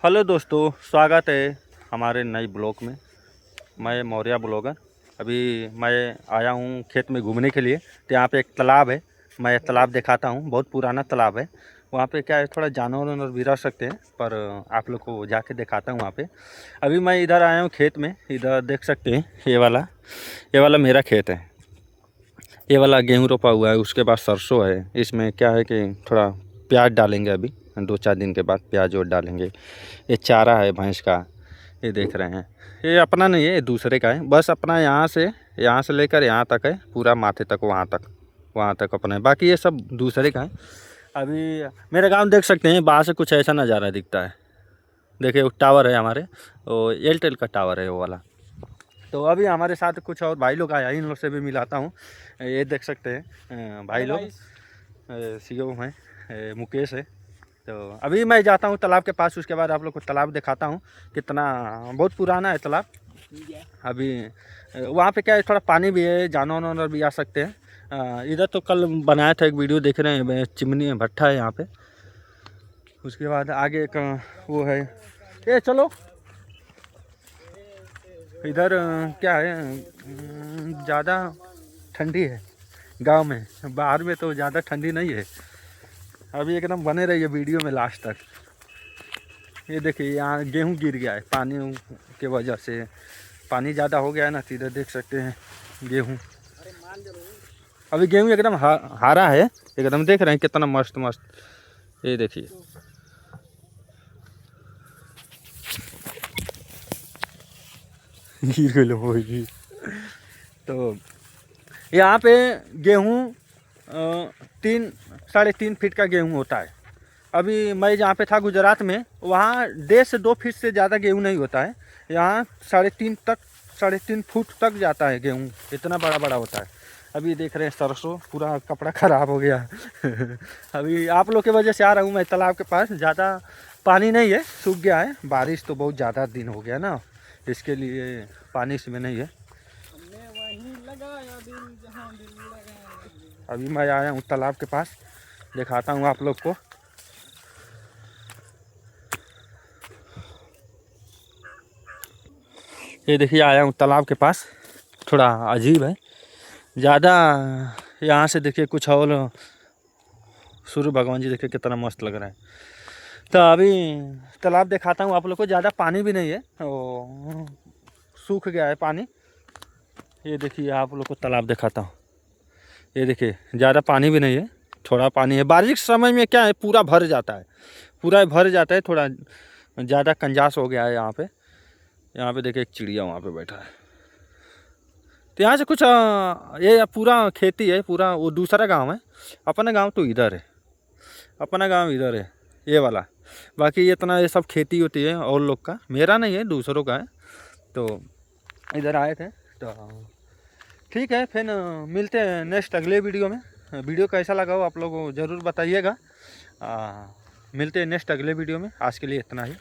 Hello दोस्तों, स्वागत है हमारे नई ब्लॉग में। मैं मौर्या ब्लॉगर। अभी मैं आया हूँ खेत में घूमने के लिए। तो यहाँ पे एक तालाब है, मैं तालाब दिखाता हूँ। बहुत पुराना तालाब है। वहाँ पे क्या है, थोड़ा जानवर वानवर भी रह सकते हैं, पर आप लोग को जाके दिखाता हूँ वहाँ पे। अभी मैं इधर आया हूँ खेत में। इधर देख सकते हैं, ये वाला मेरा खेत है। ये वाला गेहूँ रोपा हुआ है, उसके बाद सरसों है। इसमें क्या है कि थोड़ा प्याज डालेंगे। अभी 2-4 दिन के बाद प्याज और डालेंगे। ये चारा है भैंस का, ये देख रहे हैं। ये अपना नहीं है, ये दूसरे का है। बस अपना यहाँ से लेकर यहाँ तक है, पूरा माथे तक, वहाँ तक अपना है। बाकी ये सब दूसरे का है। अभी मेरे गांव देख सकते हैं, बाहर से कुछ ऐसा नज़ारा दिखता है। देखिए वो टावर है हमारे, वो एयरटेल का टावर है वो वाला। तो अभी हमारे साथ कुछ और भाई लोग आया, इन लोग से भी मिलाता हूँ। ये देख सकते हैं भाई लोग, सीओ हैं, मुकेश है। तो अभी मैं जाता हूँ तालाब के पास, उसके बाद आप लोग को तालाब दिखाता हूँ। कितना बहुत पुराना है तालाब। अभी वहाँ पे क्या है, थोड़ा पानी भी है, जानवर वानवर भी आ सकते हैं। इधर तो कल बनाया था एक वीडियो, देख रहे हैं, चिमनी भट्ठा है यहाँ पे। उसके बाद आगे एक वो है। ये चलो इधर क्या है, ज़्यादा ठंडी है गांव में, बाहर में तो ज़्यादा ठंडी नहीं है। अभी एकदम बने रहिए वीडियो में लास्ट तक। ये देखिए यहाँ गेहूं गिर गया है पानी के वजह से। पानी ज़्यादा हो गया है ना, तो इधर देख सकते हैं गेहूं। अभी गेहूं एकदम हरा है, एकदम देख रहे हैं कितना मस्त मस्त। ये देखिए, गिर गए। तो यहाँ पे गेहूँ 3-3.5 फीट का गेहूँ होता है। अभी मैं जहाँ पे था गुजरात में, वहाँ 1.5 से 2 फीट से ज़्यादा गेहूँ नहीं होता है। यहाँ 3.5 फुट तक जाता है गेहूँ, इतना बड़ा बड़ा होता है। अभी देख रहे हैं सरसों, पूरा कपड़ा ख़राब हो गया। अभी आप लोग के वजह से आ रहा हूँ मैं तालाब के पास। ज़्यादा पानी नहीं है, सूख गया है। बारिश तो बहुत ज़्यादा दिन हो गया ना, इसके लिए पानी इसमें नहीं है। अभी मैं आया हूँ तालाब के पास, दिखाता हूँ आप लोग को। ये देखिए आया हूँ तालाब के पास। थोड़ा अजीब है ज़्यादा। यहाँ से देखिए कुछ और, सूर्य भगवान जी देखिए कितना मस्त लग रहा है। तो अभी तालाब दिखाता हूँ आप लोग को। ज़्यादा पानी भी नहीं है, वो सूख गया है पानी। ये देखिए आप लोग को तालाब दिखाता हूँ। ये देखिए ज़्यादा पानी भी नहीं है, थोड़ा पानी है। बारिश के समय में क्या है, पूरा भर जाता है, पूरा भर जाता है। थोड़ा ज़्यादा कंजास हो गया है यहाँ पे। यहाँ पे देखिए एक चिड़िया वहाँ पे बैठा है। तो यहाँ से कुछ ये पूरा खेती है, पूरा वो दूसरा गांव है। अपना गांव तो इधर है, अपना गांव इधर है ये वाला। बाकी ये इतना ये सब खेती होती है और लोग का, मेरा नहीं है, दूसरों का है। तो इधर आए थे। तो ठीक है, फिर मिलते हैं नेक्स्ट अगले वीडियो में। वीडियो कैसा लगा हो आप लोगों को ज़रूर बताइएगा। मिलते हैं नेक्स्ट अगले वीडियो में। आज के लिए इतना ही।